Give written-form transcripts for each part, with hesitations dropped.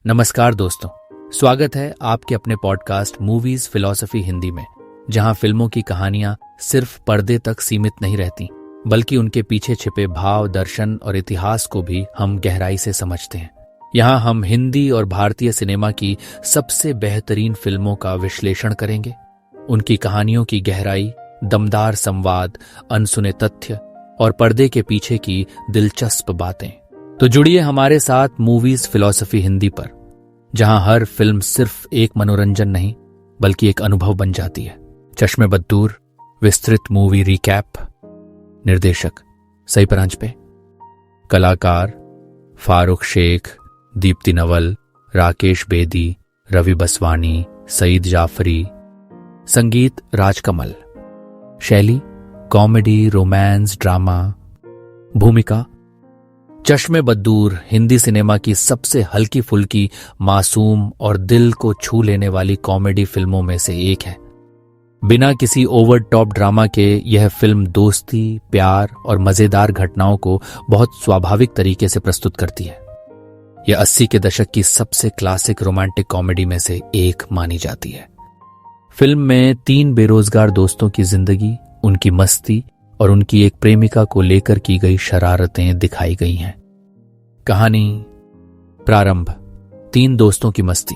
नमस्कार दोस्तों, स्वागत है आपके अपने पॉडकास्ट मूवीज फिलॉसफी हिंदी में, जहां फिल्मों की कहानियां सिर्फ पर्दे तक सीमित नहीं रहती, बल्कि उनके पीछे छिपे भाव, दर्शन और इतिहास को भी हम गहराई से समझते हैं। यहां हम हिंदी और भारतीय सिनेमा की सबसे बेहतरीन फिल्मों का विश्लेषण करेंगे, उनकी कहानियों की गहराई, दमदार संवाद, अनसुने तथ्य और पर्दे के पीछे की दिलचस्प बातें। तो जुड़िए हमारे साथ मूवीज फिलॉसफी हिंदी पर, जहां हर फिल्म सिर्फ एक मनोरंजन नहीं बल्कि एक अनुभव बन जाती है। चश्मे बद्दूर विस्तृत मूवी रिकैप। निर्देशक सई परांजपे। कलाकार फारूक शेख, दीप्ति नवल, राकेश बेदी, रवि बसवानी, सईद जाफरी। संगीत राजकमल। शैली कॉमेडी, रोमांस, ड्रामा। भूमिका चश्मे बद्दूर हिंदी सिनेमा की सबसे हल्की फुल्की, मासूम और दिल को छू लेने वाली कॉमेडी फिल्मों में से एक है। बिना किसी ओवर टॉप ड्रामा के यह फिल्म दोस्ती, प्यार और मजेदार घटनाओं को बहुत स्वाभाविक तरीके से प्रस्तुत करती है। यह 80 के दशक की सबसे क्लासिक रोमांटिक कॉमेडी में से एक मानी जाती है। फिल्म में 3 बेरोजगार दोस्तों की जिंदगी, उनकी मस्ती और उनकी एक प्रेमिका को लेकर की गई शरारतें दिखाई गई हैं। कहानी प्रारंभ 3 दोस्तों की मस्ती।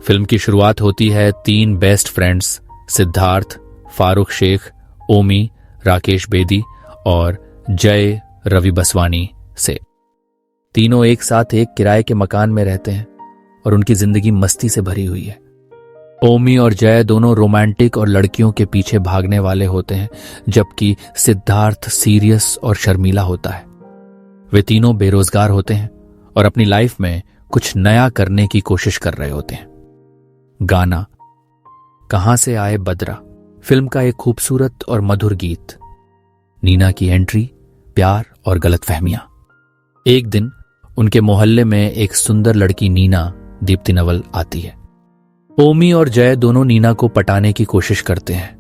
फिल्म की शुरुआत होती है 3 बेस्ट फ्रेंड्स सिद्धार्थ, फारूक शेख, ओमी, राकेश बेदी और जय, रवि बसवानी से। तीनों एक साथ एक किराए के मकान में रहते हैं और उनकी जिंदगी मस्ती से भरी हुई है। ओमी और जय दोनों रोमांटिक और लड़कियों के पीछे भागने वाले होते हैं, जबकि सिद्धार्थ सीरियस और शर्मीला होता है। वे तीनों बेरोजगार होते हैं और अपनी लाइफ में कुछ नया करने की कोशिश कर रहे होते हैं। गाना कहां से आए बदरा फिल्म का एक खूबसूरत और मधुर गीत। नीना की एंट्री, प्यार और गलतफहमियां। एक दिन उनके मोहल्ले में एक सुंदर लड़की नीना, दीप्ति नवल, आती है। ओमी और जय दोनों नीना को पटाने की कोशिश करते हैं,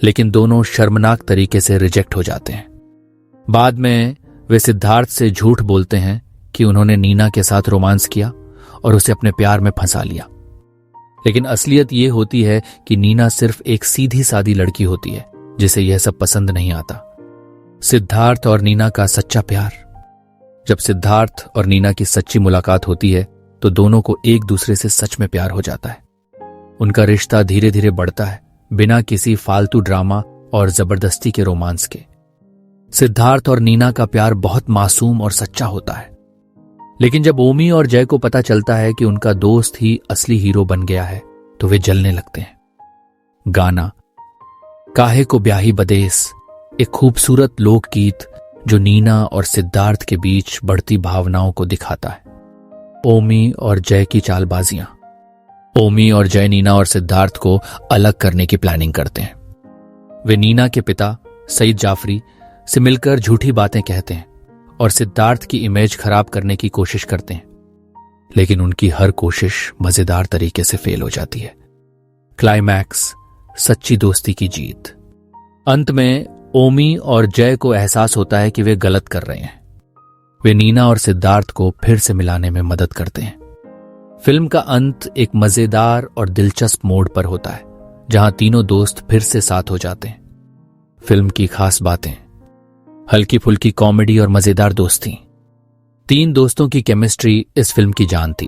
लेकिन दोनों शर्मनाक तरीके से रिजेक्ट हो जाते हैं। बाद में वे सिद्धार्थ से झूठ बोलते हैं कि उन्होंने नीना के साथ रोमांस किया और उसे अपने प्यार में फंसा लिया। लेकिन असलियत यह होती है कि नीना सिर्फ एक सीधी सादी लड़की होती है जिसे यह सब पसंद नहीं आता। सिद्धार्थ और नीना का सच्चा प्यार। जब सिद्धार्थ और नीना की सच्ची मुलाकात होती है तो दोनों को एक दूसरे से सच में प्यार हो जाता है। उनका रिश्ता धीरे धीरे बढ़ता है, बिना किसी फालतू ड्रामा और जबरदस्ती के रोमांस के। सिद्धार्थ और नीना का प्यार बहुत मासूम और सच्चा होता है। लेकिन जब ओमी और जय को पता चलता है कि उनका दोस्त ही असली हीरो बन गया है, तो वे जलने लगते हैं। गाना काहे को ब्याही बदेस, एक खूबसूरत लोकगीत जो नीना और सिद्धार्थ के बीच बढ़ती भावनाओं को दिखाता है। ओमी और जय की चालबाजियां। ओमी और जय नीना और सिद्धार्थ को अलग करने की प्लानिंग करते हैं। वे नीना के पिता सईद जाफरी से मिलकर झूठी बातें कहते हैं और सिद्धार्थ की इमेज खराब करने की कोशिश करते हैं, लेकिन उनकी हर कोशिश मजेदार तरीके से फेल हो जाती है। क्लाइमैक्स सच्ची दोस्ती की जीत। अंत में ओमी और जय को एहसास होता है कि वे गलत कर रहे हैं। वे नीना और सिद्धार्थ को फिर से मिलाने में मदद करते हैं। फिल्म का अंत एक मजेदार और दिलचस्प मोड़ पर होता है, जहां तीनों दोस्त फिर से साथ हो जाते हैं। फिल्म की खास बातें: हल्की फुल्की कॉमेडी और मजेदार दोस्ती। 3 दोस्तों की केमिस्ट्री इस फिल्म की जान थी।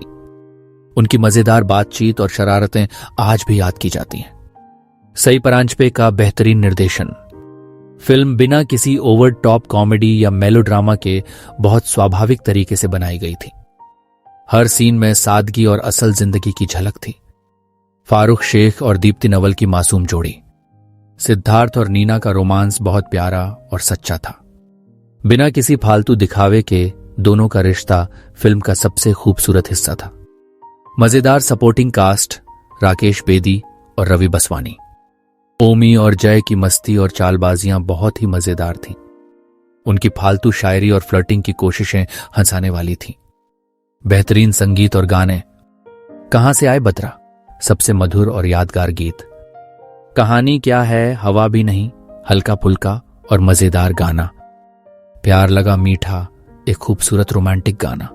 उनकी मजेदार बातचीत और शरारतें आज भी याद की जाती हैं। सई परांजपे का बेहतरीन निर्देशन। फिल्म बिना किसी ओवर टॉप कॉमेडी या मेलोड्रामा के बहुत स्वाभाविक तरीके से बनाई गई थी। हर सीन में सादगी और असल जिंदगी की झलक थी। फारूक शेख और दीप्ति नवल की मासूम जोड़ी। सिद्धार्थ और नीना का रोमांस बहुत प्यारा और सच्चा था। बिना किसी फालतू दिखावे के दोनों का रिश्ता फिल्म का सबसे खूबसूरत हिस्सा था। मजेदार सपोर्टिंग कास्ट: राकेश बेदी और रवि बसवानी। ओमी और जय की मस्ती और चालबाजियां बहुत ही मजेदार थीं। उनकी फालतू शायरी और फ्लर्टिंग की कोशिशें हंसाने वाली थीं। बेहतरीन संगीत और गाने। कहां से आए बदरा सबसे मधुर और यादगार गीत। कहानी क्या है, हवा भी नहीं, हल्का फुल्का और मजेदार गाना। प्यार लगा मीठा, एक खूबसूरत रोमांटिक गाना।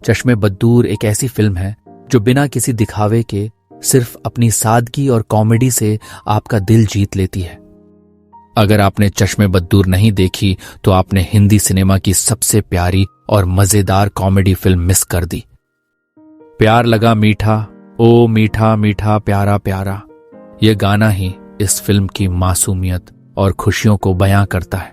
चश्मे बद्दूर एक ऐसी फिल्म है जो बिना किसी दिखावे के सिर्फ अपनी सादगी और कॉमेडी से आपका दिल जीत लेती है। अगर आपने चश्मे बद्दूर नहीं देखी तो आपने हिंदी सिनेमा की सबसे प्यारी और मजेदार कॉमेडी फिल्म मिस कर दी। प्यार लगा मीठा, ओ मीठा मीठा प्यारा प्यारा, यह गाना ही इस फिल्म की मासूमियत और खुशियों को बयां करता है।